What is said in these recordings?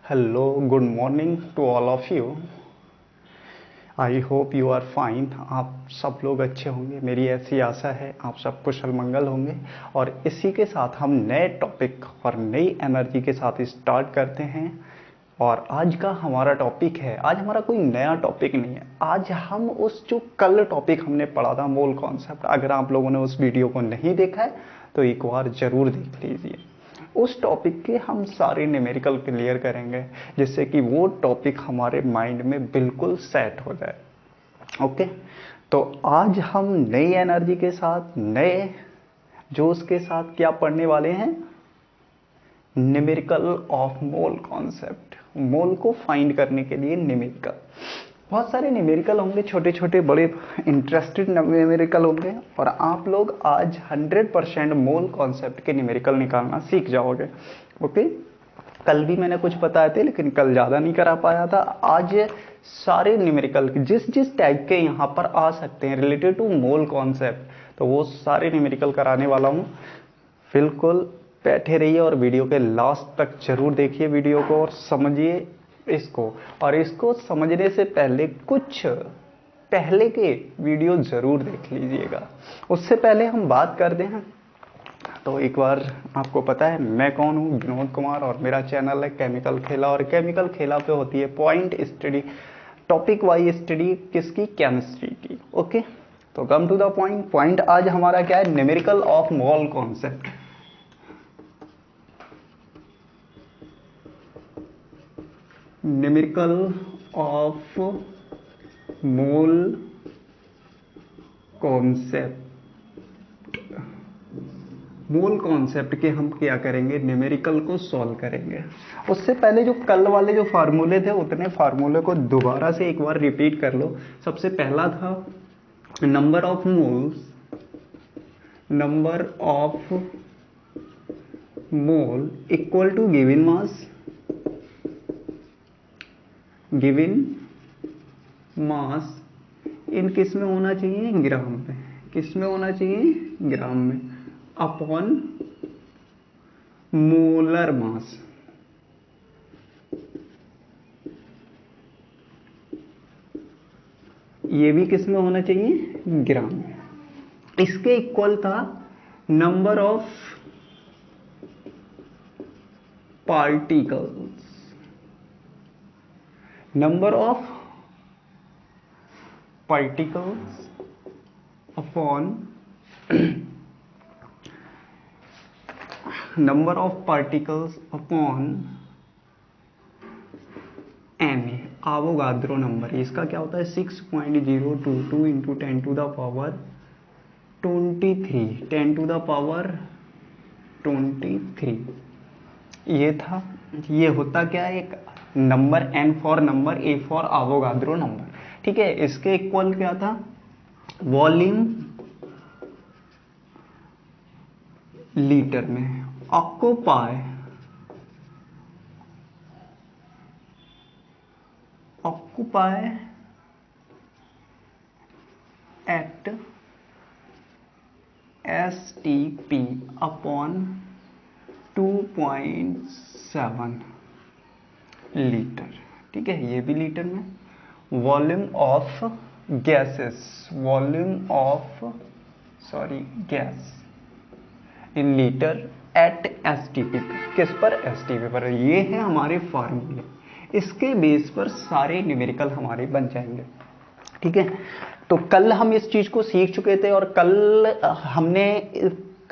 Hello, good morning to all of you. I hope you are fine. आप सब लोग अच्छे होंगे, मेरी ऐसी आशा है। आप सब कुशल मंगल होंगे। और इसी के साथ हम नए टॉपिक और नई एनर्जी के साथ स्टार्ट करते हैं। और आज का हमारा टॉपिक है, आज हमारा कोई नया टॉपिक नहीं है। आज हम उस जो कल टॉपिक हमने पढ़ा था मोल कॉन्सेप्ट, अगर आप लोगों ने उस वीडियो को नहीं देखा है तो एक बार जरूर देख लीजिए। उस टॉपिक के हम सारे न्यूमेरिकल क्लियर करेंगे जिससे कि वो टॉपिक हमारे माइंड में बिल्कुल सेट हो जाए। ओके, तो आज हम नई एनर्जी के साथ, नए जोश के साथ क्या पढ़ने वाले हैं? Numerical of mole concept. Mole को फाइंड करने के लिए न्यूमेरिकल, बहुत सारे न्यूमेरिकल होंगे, छोटे छोटे बड़े इंटरेस्टेड न्यूमेरिकल होंगे। और आप लोग आज 100% मोल कॉन्सेप्ट के न्यूमेरिकल निकालना सीख जाओगे। ओके, कल भी मैंने कुछ बताए थे लेकिन कल ज़्यादा नहीं करा पाया था। आज सारे न्यूमेरिकल जिस जिस टाइप के यहाँ पर आ सकते हैं रिलेटेड टू मोल कॉन्सेप्ट, तो वो सारे न्यूमेरिकल कराने वाला हूँ। बिल्कुल बैठे रहिए और वीडियो के लास्ट तक जरूर देखिए वीडियो को और समझिए इसको। और इसको समझने से पहले कुछ पहले के वीडियो जरूर देख लीजिएगा। उससे पहले हम बात करते हैं, तो एक बार आपको पता है मैं कौन हूँ? विनोद कुमार, और मेरा चैनल है केमिकल खेला। और केमिकल खेला पे होती है point study, topic wise study किसकी? केमिस्ट्री की। ओके, तो come to the point. Point आज हमारा क्या है? Numerical of mole concept. Numerical of mole concept. Mole concept के हम क्या करेंगे? न्यूमेरिकल को सॉल्व करेंगे। उससे पहले जो कल वाले जो फार्मूले थे उतने फार्मूले को दोबारा से एक बार रिपीट कर लो। सबसे पहला था number of moles, number of mole equal to given mass, given mass in किस में होना चाहिए? ग्राम में। किस में होना चाहिए? ग्राम में। Upon molar mass. ये भी किस में होना चाहिए? ग्राम में। इसके इक्वल था number of particles, number of particles upon number of particles upon M A, Avogadro number. इसका क्या होता है? 6.022 into 10 to the power 23, 10 to the power 23। ये था, ये होता क्या है? एक number, N for number, A for Avogadro number. ठीक है, इसके इक्वल क्या था? वॉल्यूम लीटर में। Occupy, occupy at STP upon 2.7 litre. ठीक है, ये भी लीटर में। Volume of gases, volume of gas in litre at STP। किस पर? STP पर। ये है हमारे फार्मूले। इसके बेस पर सारे न्यूमेरिकल हमारे बन जाएंगे। ठीक है, तो कल हम इस चीज को सीख चुके थे। और कल हमने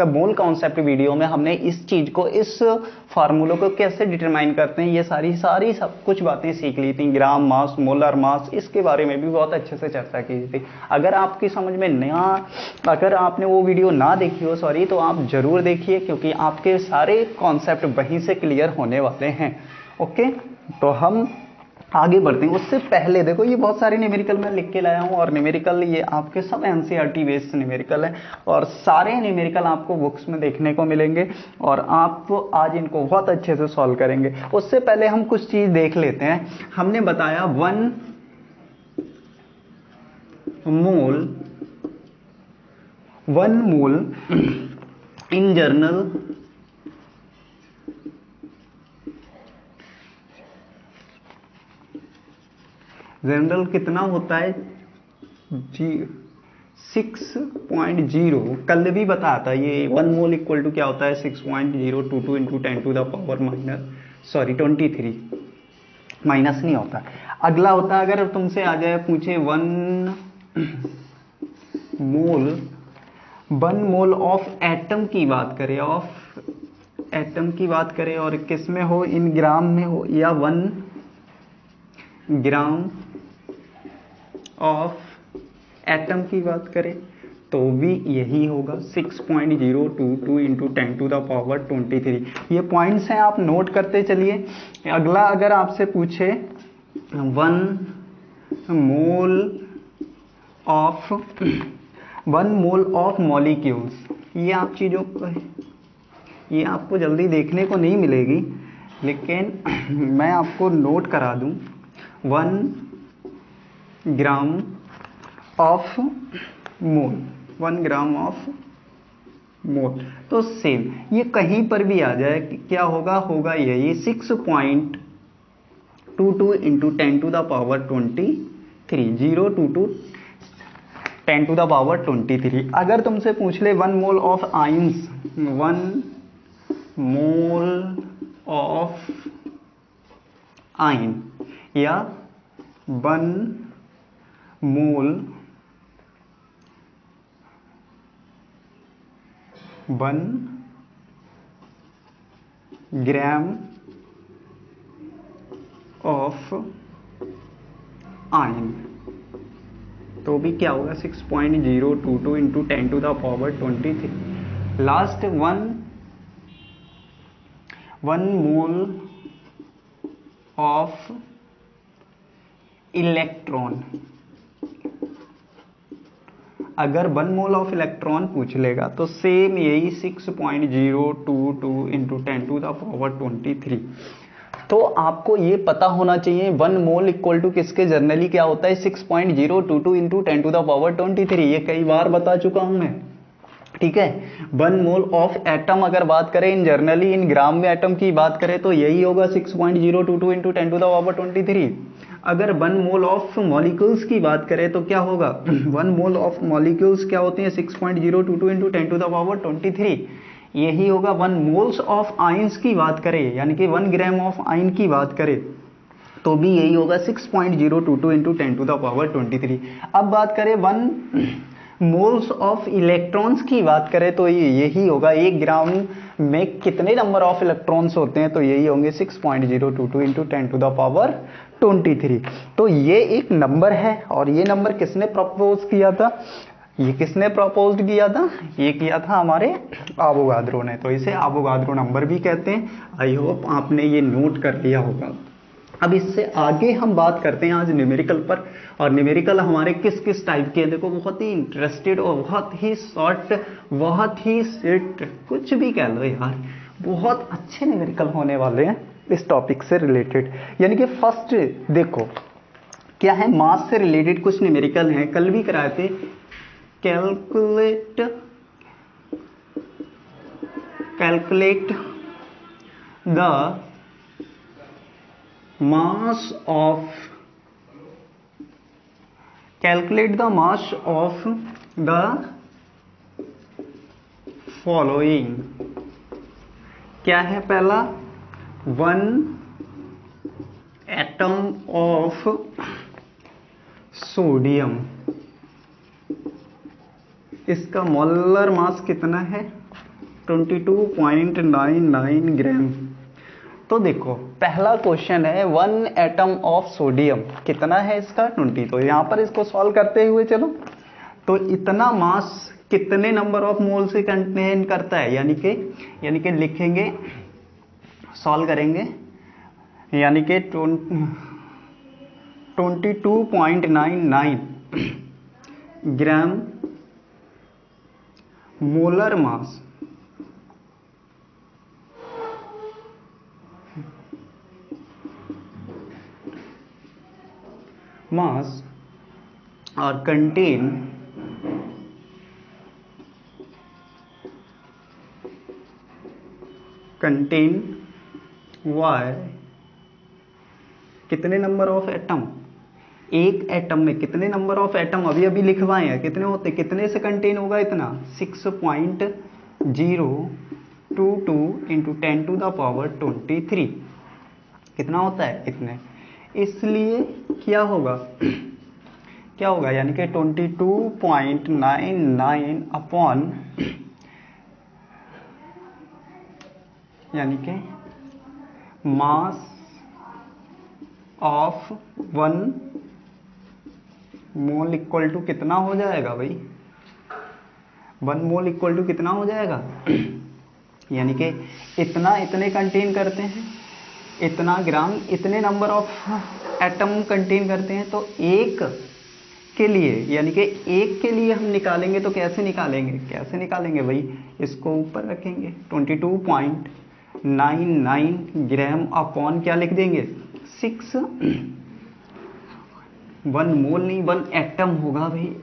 मोल कॉन्सेप्ट वीडियो में हमने इस चीज को, इस फार्मूले को कैसे डिटरमाइन करते हैं, ये सारी सब कुछ बातें सीख ली थी। ग्राम मास, मोलर मास, इसके बारे में भी बहुत अच्छे से चर्चा की थी। अगर आपकी समझ में नया, अगर आपने वो वीडियो ना देखी हो तो आप जरूर देखिए, क्योंकि आपके सारे कॉन्सेप्ट वहीं से क्लियर होने वाले हैं। ओके, तो हम आगे बढ़ते हैं। उससे पहले देखो, ये बहुत सारे न्यूमेरिकल मैं लिख के लाया हूँ। और न्यूमेरिकल ये आपके सब एनसीईआरटी बेस्ड न्यूमेरिकल हैं। और सारे न्यूमेरिकल आपको बुक्स में देखने को मिलेंगे और आप आज इनको बहुत अच्छे से सॉल्व करेंगे। उससे पहले हम कुछ चीज देख लेते हैं। हमने बताया 1 मोल इन जर्नल जनरल कितना होता है 6.0, कल भी बताया था ये 1 मोल इक्वल टू क्या होता है 6.022 into 10 to the power minus 23 minus नहीं होता। अगला होता है अगर तुमसे आ जाए पूछे 1 मोल ऑफ एटम की बात करें, ऑफ एटम की बात करें और किस में हो, इन ग्राम में हो, या 1 ग्राम ऑफ एटम की बात करें तो भी यही होगा 6.022 इंटू 10 टू द पावर 23। ये पॉइंट्स हैं, आप नोट करते चलिए। अगला अगर आपसे पूछे 1 मोल ऑफ मॉलिक्यूल्स, ये आप चीज़ों को, ये आपको जल्दी देखने को नहीं मिलेगी लेकिन मैं आपको नोट करा दूं। 1 gram of mole, 1 gram of mole, तो सेम ये कहीं पर भी आ जाए क्या होगा, होगा यही 6.22 into 10 to the power 23, 022 10 to the power 23। अगर तुमसे पूछ ले 1 mole of ions, 1 mole of ion या 1 मोल 1 ग्राम ऑफ आयन, तो भी क्या होगा 6.022 into 10 to the power 23। Last 1 mole of electron, अगर 1 मोल ऑफ इलेक्ट्रॉन पूछ लेगा तो सेम यही 6.022 इंटू 10 टू द पावर 23। तो आपको ये पता होना चाहिए 1 मोल इक्वल टू किसके जनरली क्या होता है 6.022 इंटू 10 टू द पावर 23। ये कई बार बता चुका हूं मैं, ठीक है। 1 मोल ऑफ एटम अगर बात करें इन जनरली इन ग्राम में एटम की बात करें तो यही होगा 6.022 इंटू 10 टू द पावर 23। अगर 1 मोल ऑफ मॉलिक्यूल्स की बात करें तो क्या होगा 1 मोल ऑफ मॉलिक्यूल्स क्या होते हैं 6.022 इंटू 10 टू द पावर 23, यही होगा। 1 मोल्स ऑफ आयंस की बात करें यानी कि 1 ग्राम ऑफ आयन की बात करें तो भी यही होगा 6.022 इंटू 10 टू द पावर 23। अब बात करें 1 मोल्स ऑफ इलेक्ट्रॉन्स की बात करें तो यही होगा 1 ग्राम में कितने नंबर ऑफ इलेक्ट्रॉन्स होते हैं तो यही होंगे 6.022 इंटू 10 टू द पावर 23। तो ये एक नंबर है और ये नंबर किसने प्रपोज किया था, ये किसने प्रपोज किया था, ये किया था हमारे एवोगाद्रो ने, तो इसे एवोगाद्रो नंबर भी कहते हैं। आई होप आपने ये नोट कर लिया होगा। अब इससे आगे हम बात करते हैं आज न्यूमेरिकल पर, और न्यूमेरिकल हमारे किस किस टाइप के हैं देखो, बहुत ही इंटरेस्टेड और बहुत ही शॉर्ट, बहुत ही सेट, कुछ भी कह लो यार, बहुत अच्छे न्यूमेरिकल होने वाले हैं इस टॉपिक से रिलेटेड। यानी कि फर्स्ट देखो क्या है, मास से रिलेटेड कुछ न्यूमेरिकल हैं, कल भी कराए थे। Calculate the mass of the following। क्या है पहला, 1 एटम ऑफ सोडियम, इसका मोलर मास कितना है 22.99 ग्राम। तो देखो पहला क्वेश्चन है 1 एटम ऑफ सोडियम कितना है इसका 20, तो यहां पर इसको सॉल्व करते हुए चलो, तो इतना मास कितने नंबर ऑफ मोल से कंटेन करता है, यानी कि लिखेंगे, सॉल्व करेंगे, यानी कि 22.99 ग्राम मोलर मास और कंटेन y कितने नंबर ऑफ एटम एक एटम में कितने नंबर ऑफ एटम अभी अभी लिखवाए हैं, कितने होते, कितने से कंटेन होगा इतना, 6.022 इंटू 10⁻23 कितना होता है इतने। इसलिए क्या होगा, क्या होगा, यानी कि 22.99 अपॉन, यानी कि mass of 1 mole equal to कितना हो जाएगा भाई, 1 मोल इक्वल टू कितना हो जाएगा, यानी कि इतना इतने कंटेन करते हैं, इतना ग्राम इतने नंबर ऑफ एटम कंटेन करते हैं। तो एक के लिए, यानी कि एक के लिए हम निकालेंगे तो कैसे निकालेंगे, कैसे निकालेंगे भाई, इसको ऊपर रखेंगे 22.99 ग्राम अपॉन क्या लिख देंगे 6, 1 मोल नहीं 1 एटम होगा भाई,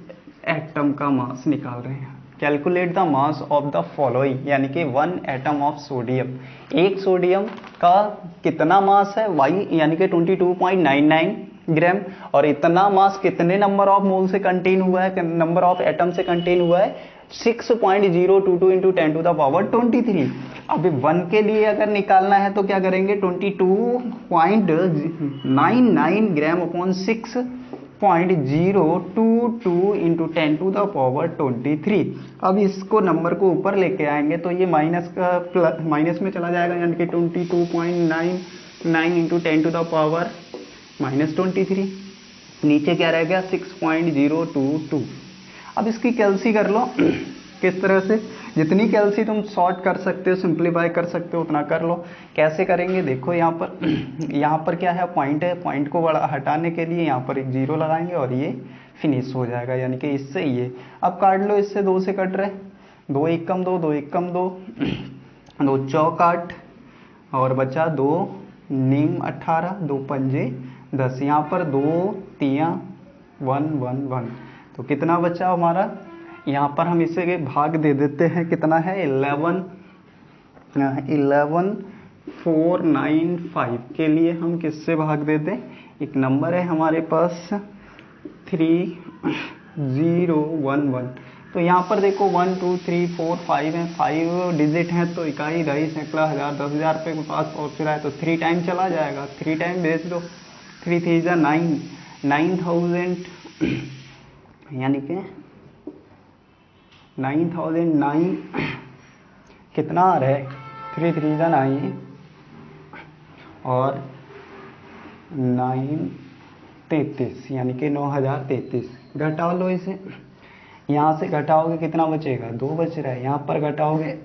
एटम का मास निकाल रहे हैं। Calculate the mass of the following, यानी कि 1 एटम ऑफ सोडियम, एक सोडियम का कितना मास है वाई, यानी कि 22.99 ग्राम, और इतना मास कितने नंबर ऑफ मोल से कंटेन हुआ है, नंबर ऑफ एटम से कंटेन हुआ है 6.022 इंटू 10⁻23। अभी 1 के लिए अगर निकालना है तो क्या करेंगे, 22.99 ग्राम अपॉन 6.022 इंटू 10⁻23। अब इसको नंबर को ऊपर लेके आएंगे तो ये माइनस का माइनस में चला जाएगा, यानी कि 22.99 इंटू 10⁻23। नीचे क्या रह गया 6.022। अब इसकी कैलसी कर लो किस तरह से, जितनी कैलसी तुम सॉर्ट कर सकते हो, सिंप्लीफाई कर सकते हो उतना कर लो। कैसे करेंगे देखो, यहाँ पर क्या है, पॉइंट है, पॉइंट को बड़ा हटाने के लिए यहाँ पर एक 0 लगाएंगे और ये फिनिश हो जाएगा, यानी कि इससे ये। अब काट लो, इससे 2 से कट रहे, 2 1 कम 2, 2 1 कम 2, 2 चौक 8 और बचा 2 नीम 18, 2 पंजे 10, यहाँ पर 2 तियाँ 1 1 1, तो कितना बचा हमारा, यहाँ पर हम इसे भाग दे देते हैं, कितना है 11495 के लिए हम किससे भाग दे दें, एक नंबर है हमारे पास 3011। तो यहाँ पर देखो 1 2 3 4 5 है, 5 डिजिट हैं, तो इकाई दही सैकड़ा हज़ार 10,000 रुपये के पास पहुँच रहा है, तो 3 टाइम चला जाएगा, 3 टाइम भेज दो, 3 3 9 9000, यानी कि 9009 कितना आ रहा है, 3 3 9 और 9 33, यानी कि 9033। घटाओ लो इसे, यहाँ से घटाओगे कितना बचेगा, 2 बच रहा है, यहाँ पर घटाओगे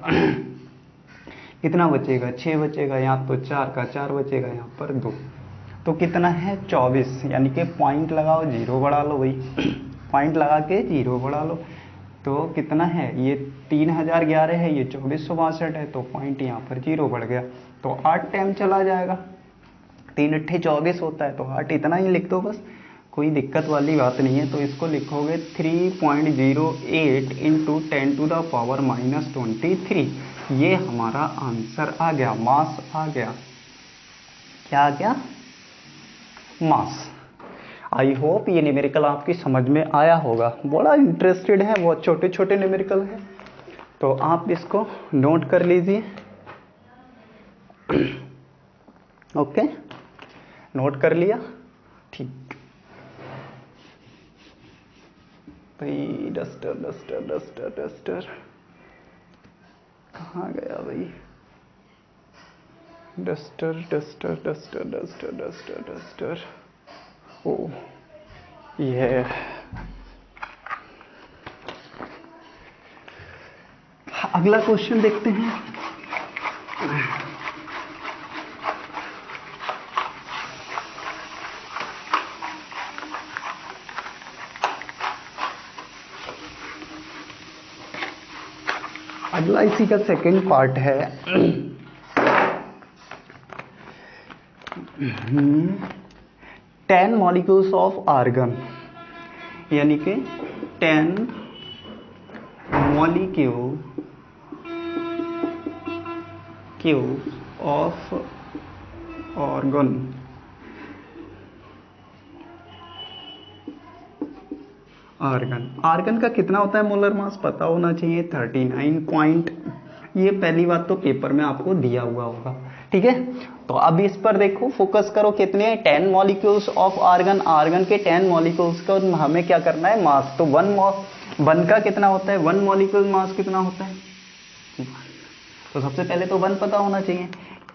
कितना बचेगा, 6 बचेगा, यहाँ तो 4 का 4 बचेगा, यहाँ पर 2, तो कितना है 24, यानी कि पॉइंट लगाओ 0 बढ़ा लो भाई, पॉइंट लगा के 0 बढ़ा लो, तो कितना है, ये 3011 है, ये 2462 है, तो पॉइंट यहाँ पर 0 बढ़ गया, तो 8 टाइम चला जाएगा, 3 अट्ठे 24 होता है, तो 8 इतना ही लिख दो बस, कोई दिक्कत वाली बात नहीं है। तो इसको लिखोगे 3.08 इंटू 10⁻⁻23, ये हमारा आंसर आ गया, मास आ गया, क्या आ गया, मास। आई होप ये न्यूमेरिकल आपकी समझ में आया होगा, बड़ा इंटरेस्टेड है, बहुत छोटे छोटे न्यूमेरिकल है, तो आप इसको नोट कर लीजिए। ओके, नोट कर लिया, ठीक भाई। डस्टर डस्टर डस्टर डस्टर कहाँ गया भाई, duster duster duster duster duster duster, ओ ये अगला क्वेश्चन देखते हैं। अगला इसी का सेकंड पार्ट है। 10 मॉलिक्यूल्स ऑफ आर्गन, यानी कि 10 molecule of argon argon, argon का कितना होता है मोलर मास पता होना चाहिए, 39 पॉइंट। ये पहली बात तो पेपर में आपको दिया हुआ होगा, ठीक है। तो अब इस पर देखो, फोकस करो, कितने 10 मॉलिक्यूल्स ऑफ आर्गन, आर्गन के 10 मॉलिक्यूल्स का हमें क्या करना है, मास। तो वन का कितना होता है, 1 मॉलिक्यूल मास कितना होता है। तो सबसे पहले तो 1 पता होना चाहिए।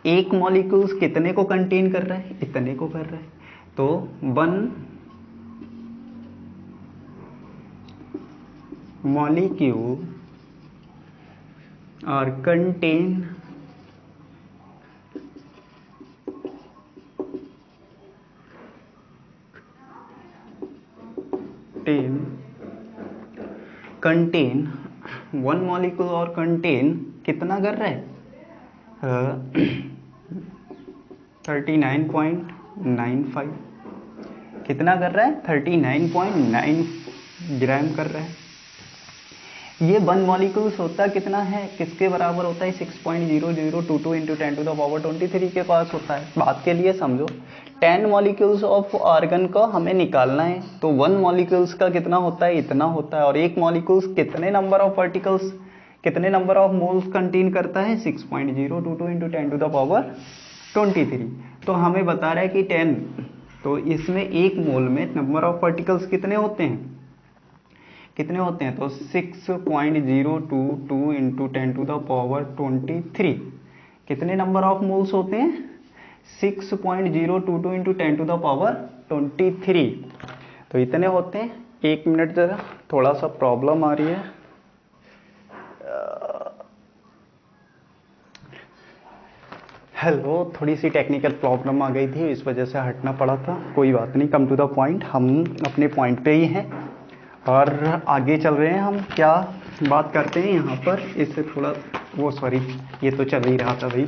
एक मॉलिक्यूल्स कितने को कंटेन कर रहा है, इतने को कर रहा है। तो 1 molecule are contain 1 molecule और contain कितना कर रहा है, 39.95 कितना कर रहा है, 39.9 ग्राम कर रहा है। ये 1 मॉलिक्यूल्स होता कितना है, किसके बराबर होता है, 6.0022 इंटू 10 टू द पावर 23 के पास होता है। बात के लिए समझो, 10 मॉलिक्यूल्स ऑफ आर्गन को हमें निकालना है, तो 1 मॉलिक्यूल्स का कितना होता है, इतना होता है। और एक मॉलिक्यूल्स कितने नंबर ऑफ पार्टिकल्स, कितने नंबर ऑफ मोल्स कंटेन करता है, 6.022 इंटू 10 टू द पावर 23। तो हमें बता रहा है कि 10, तो इसमें एक मोल में नंबर ऑफ पार्टिकल्स कितने होते हैं, कितने होते हैं, तो 6.022 इंटू 10 टू द पावर 23 कितने नंबर ऑफ मोल्स होते हैं, 6.022 इंटू 10 टू द पावर 23। तो इतने होते हैं। एक मिनट जरा, थोड़ा सा प्रॉब्लम आ रही है। हेलो, थोड़ी सी टेक्निकल प्रॉब्लम आ गई थी, इस वजह से हटना पड़ा था। कोई बात नहीं, कम टू द पॉइंट, हम अपने पॉइंट पे ही हैं और आगे चल रहे हैं। हम क्या बात करते हैं यहाँ पर, इससे थोड़ा वो सॉरी, ये तो चल ही रहा था भाई।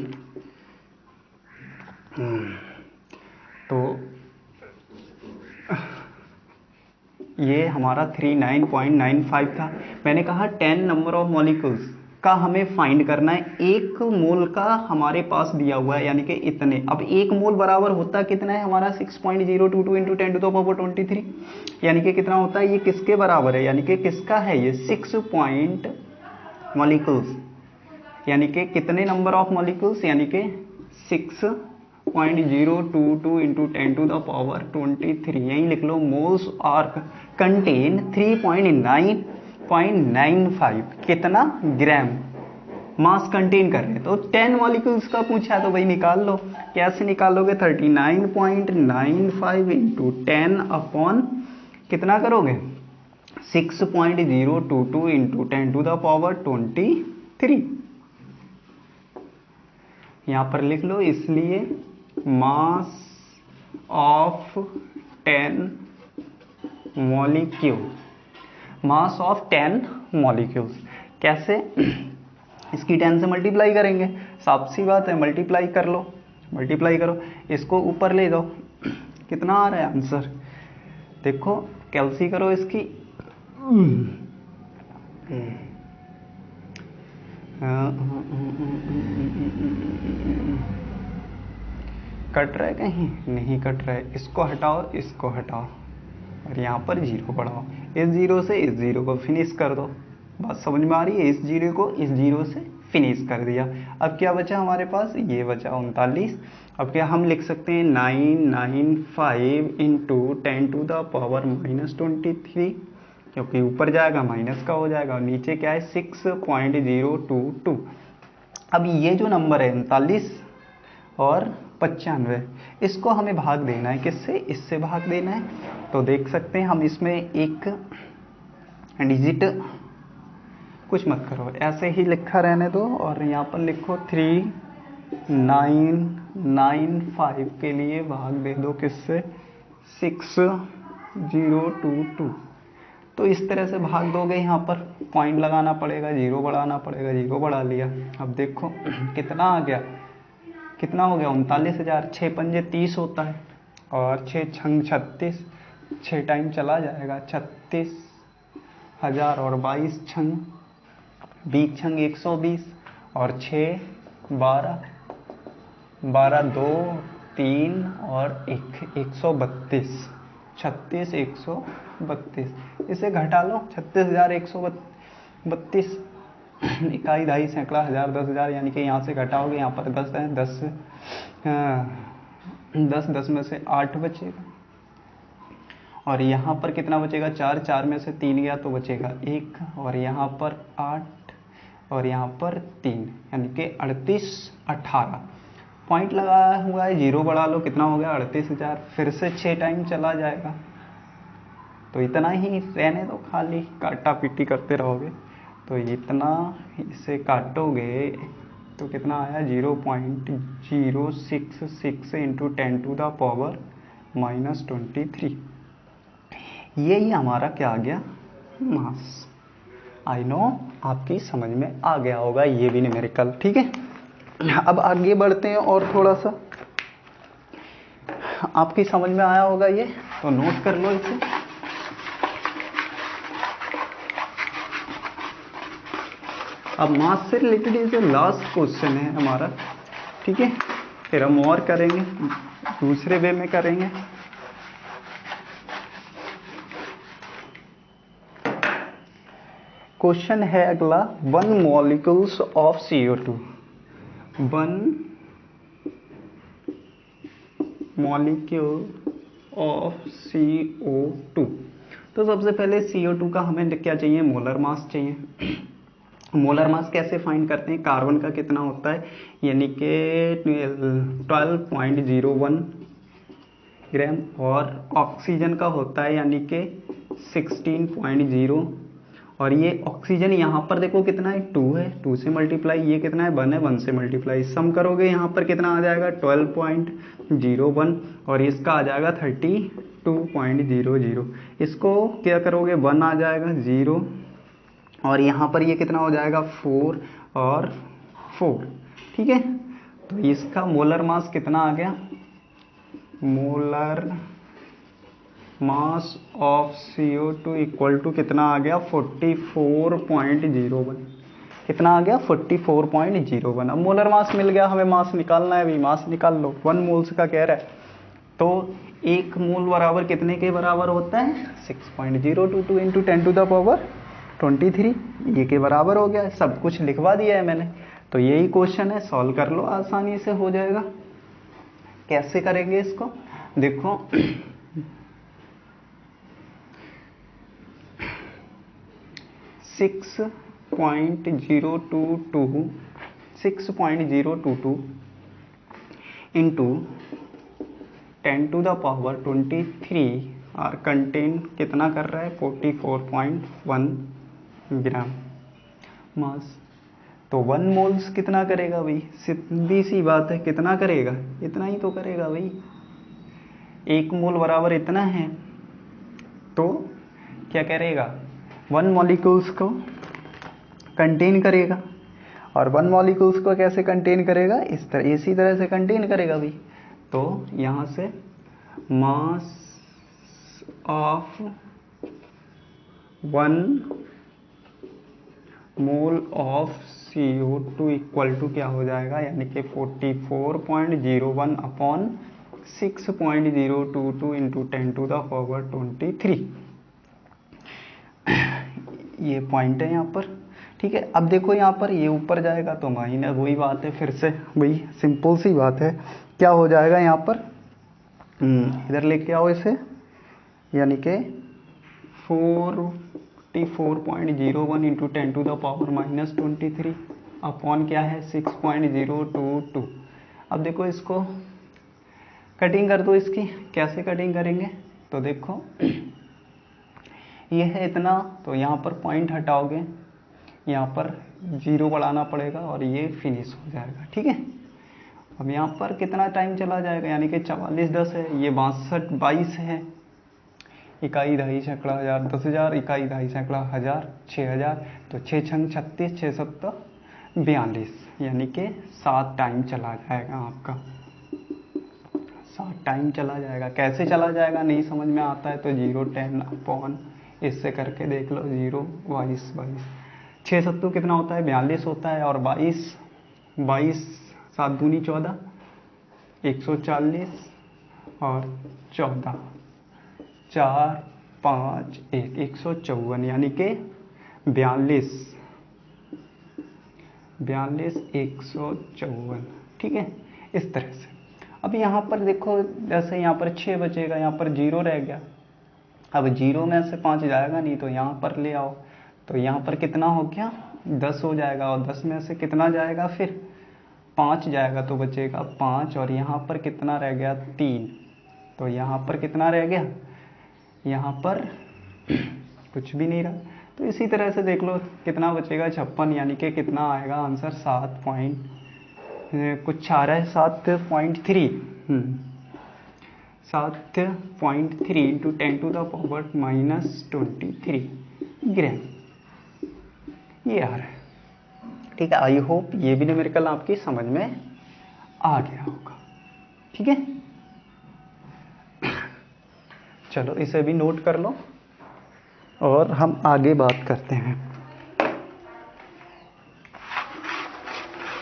तो ये हमारा 39.95 था। मैंने कहा 10 नंबर ऑफ मॉलिक्यूल्स का हमें फाइंड करना है। एक मोल का हमारे पास दिया हुआ है, यानी कि इतने। अब एक मोल बराबर होता कितना है हमारा, 6.022 इंटू 10 टू द पावर 23, यानी कि कितना होता है, ये किसके बराबर है, यानी कि किसका है ये, 6 पॉइंट मॉलिक्यूल्स, यानी कि कितने नंबर ऑफ मॉलिक्यूल्स, यानी कि 6.022 इंटू 10 टू द पावर 23। यही लिख लो, मोल्स आर कंटेन 3.9.95 कितना ग्राम मास कंटेन कर रहे हैं। तो 10 मॉलिक्यूल्स का पूछा है, तो भाई निकाल लो। कैसे निकालोगे, 39.95 इंटू 10 अपॉन कितना करोगे, 6.022 इंटू 10 टू द पावर 23। यहां पर लिख लो, इसलिए mass of 10 molecule, mass of 10 molecules कैसे, इसकी 10 से मल्टीप्लाई करेंगे, साफ सी बात है, मल्टीप्लाई कर लो, मल्टीप्लाई करो, इसको ऊपर ले जाओ, कितना आ रहा है आंसर, देखो कैलसी करो इसकी, कट रहा है कहीं, नहीं कट रहा है, इसको हटाओ, इसको हटाओ और यहाँ पर जीरो बढ़ाओ, इस जीरो से इस जीरो को फिनिश कर दो। बात समझ में आ रही है, इस जीरो को इस जीरो से फिनिश कर दिया। अब क्या बचा हमारे पास, ये बचा 39। अब क्या हम लिख सकते हैं, 995 इंटू 10 टू द पावर -23, क्योंकि ऊपर जाएगा माइनस का हो जाएगा और नीचे क्या है 6.022। अब ये जो नंबर है 39 और 95, इसको हमें भाग देना है, किससे, इससे भाग देना है। तो देख सकते हैं हम इसमें एक डिजिट, कुछ मत करो, ऐसे ही लिखा रहने दो और यहाँ पर लिखो 3995 के लिए भाग दे दो किससे, 6022। तो इस तरह से भाग दोगे, यहाँ पर पॉइंट लगाना पड़ेगा, जीरो बढ़ाना पड़ेगा, जीरो बढ़ा लिया। अब देखो कितना आ गया, कितना हो गया, 39,000, 6 पंजे 30 होता है और 6 छंग 36, 6 टाइम चला जाएगा, 36,000 और 22 छंग 20 छंग 120 और 6 12 12 2 3 और 1 132। 36 132, इसे घटा लो 36,132, इकाई, दहाई, सैकड़ा, हजार, 10,000, यानी कि यहाँ से घटाओगे, यहाँ पर 10 है, 10 में से 8 बचेगा, और यहाँ पर कितना बचेगा, 4, 4 में से 3 गया तो बचेगा 1, और यहाँ पर 8, और यहाँ पर 3, यानी कि 38, 18 पॉइंट लगाया हुआ है, जीरो बढ़ा लो, कितना हो गया 38,000, फिर से 6 टाइम चला जाएगा, तो इतना ही रहने दो, खाली काटा पीटी करते रहोगे, तो इतना इसे काटोगे तो कितना आया 0.066 इंटू 10 टू द पावर -23, यही हमारा क्या आ गया, मास। आई नो आपकी समझ में आ गया होगा ये भी न्यूमेरिकल, ठीक है। अब आगे बढ़ते हैं और थोड़ा सा आपकी समझ में आया होगा ये, तो नोट कर लो इसे। अब मास से रिलेटेड ये जो लास्ट क्वेश्चन है हमारा, ठीक है, फिर हम और करेंगे, दूसरे वे में करेंगे। क्वेश्चन है अगला, 1 molecules of CO2, 1 molecule of CO2। तो सबसे पहले CO2 का हमें क्या चाहिए, मोलर मास चाहिए। मोलर मास कैसे फाइंड करते हैं, कार्बन का कितना होता है, यानी कि 12.01 ग्राम, और ऑक्सीजन का होता है यानी कि 16.0, और ये ऑक्सीजन यहाँ पर देखो कितना है, 2 है, 2 से मल्टीप्लाई, ये कितना है 1 है, 1 से मल्टीप्लाई, सम करोगे यहाँ पर कितना आ जाएगा 12.01, और इसका आ जाएगा 32.00, इसको क्या करोगे 1 आ जाएगा 0, और यहाँ पर ये कितना हो जाएगा 4 और 4, ठीक है। तो इसका मोलर मास कितना आ गया, molar mass of CO2 equal to कितना आ गया 44.01, कितना आ गया 44.01। अब मोलर मास मिल गया, हमें मास निकालना है, अभी मास निकाल लो, 1 मोल्स का कह रहा है, तो 1 मोल बराबर कितने के बराबर होता है 6.022 इंटू 10 टू द पावर 23, ये के बराबर हो गया, सब कुछ लिखवा दिया है मैंने। तो यही क्वेश्चन है, सॉल्व कर लो, आसानी से हो जाएगा। कैसे करेंगे इसको, देखो 6.022 इंटू 10 टू द पावर 23 और कंटेन कितना कर रहा है 44.1 ग्राम मास। तो 1 मोल्स कितना करेगा भाई, सीधी सी बात है, कितना करेगा, इतना ही तो करेगा भाई, 1 मोल बराबर इतना है, तो क्या करेगा 1 मॉलिक्यूल्स को कंटेन करेगा, और 1 मॉलिक्यूल्स को कैसे कंटेन करेगा, इस तरह, इसी तरह से कंटेन करेगा भाई। तो यहाँ से mass of 1 mole of CO2 equal to क्या हो जाएगा, यानी कि 44.01 upon 6.022 into 10 to the power 23, ये पॉइंट है यहाँ पर, ठीक है। अब देखो यहाँ पर ये ऊपर जाएगा तो माइनस, वही बात है, फिर से वही सिंपल सी बात है, क्या हो जाएगा यहाँ पर, इधर लेके आओ इसे, यानी कि 44.01 into 10 to the power -23 upon क्या है 6.022। अब देखो इसको कटिंग कर दो, इसकी कैसे कटिंग करेंगे, तो देखो ये है इतना, तो यहाँ पर पॉइंट हटाओगे, यहाँ पर 0 बढ़ाना पड़ेगा, और ये फिनिश हो जाएगा, ठीक है। अब यहाँ पर कितना टाइम चला जाएगा, यानी कि 44 10 है, ये 62 22 है, इकाई दहाई सैकड़ा हजार, 10,000, इकाई दहाई सैकड़ा हजार, 6,000, तो 6 छंग 36, 6 7 42, यानी कि 7 टाइम चला जाएगा आपका, 7 टाइम चला जाएगा। कैसे चला जाएगा नहीं समझ में आता है तो 0 10 अपॉन इससे करके देख लो, 0 22 22, 6 7 कितना होता है 42 होता है, और 22 22 7 दूनी 14, 140 और 14 4 5 1 154 यानी कि 42 154, ठीक है, इस तरह से। अब यहाँ पर देखो, जैसे यहाँ पर 6 बचेगा, यहाँ पर 0 रह गया। अब 0 में से 5 जाएगा नहीं, तो यहाँ पर ले आओ, तो यहाँ पर कितना हो गया, 10 हो जाएगा। और 10 में से कितना जाएगा, फिर 5 जाएगा, तो बचेगा 5। और यहाँ पर कितना रह गया, 3। तो यहाँ पर कितना रह गया, यहाँ पर कुछ भी नहीं रहा। तो इसी तरह से देख लो कितना बचेगा, 56, यानी कि कितना आएगा आंसर, 7 पॉइंट कुछ आ रहा है, 7.3 7.3 इंटू 10⁻⁻23 ग्राम, ये आ रहा है। ठीक है, आई होप ये भी न्यूमेरिकल आपकी समझ में आ गया होगा। ठीक है, चलो इसे भी नोट कर लो और हम आगे बात करते हैं।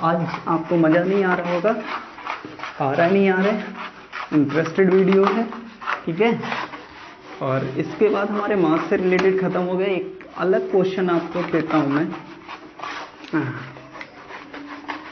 आज आपको मज़ा नहीं आ रहा होगा, आ रहा नहीं आ रहा है, इंटरेस्टेड वीडियो है, ठीक है। और इसके बाद हमारे मार्क्स से रिलेटेड ख़त्म हो गया। एक अलग क्वेश्चन आपको देता हूँ मैं।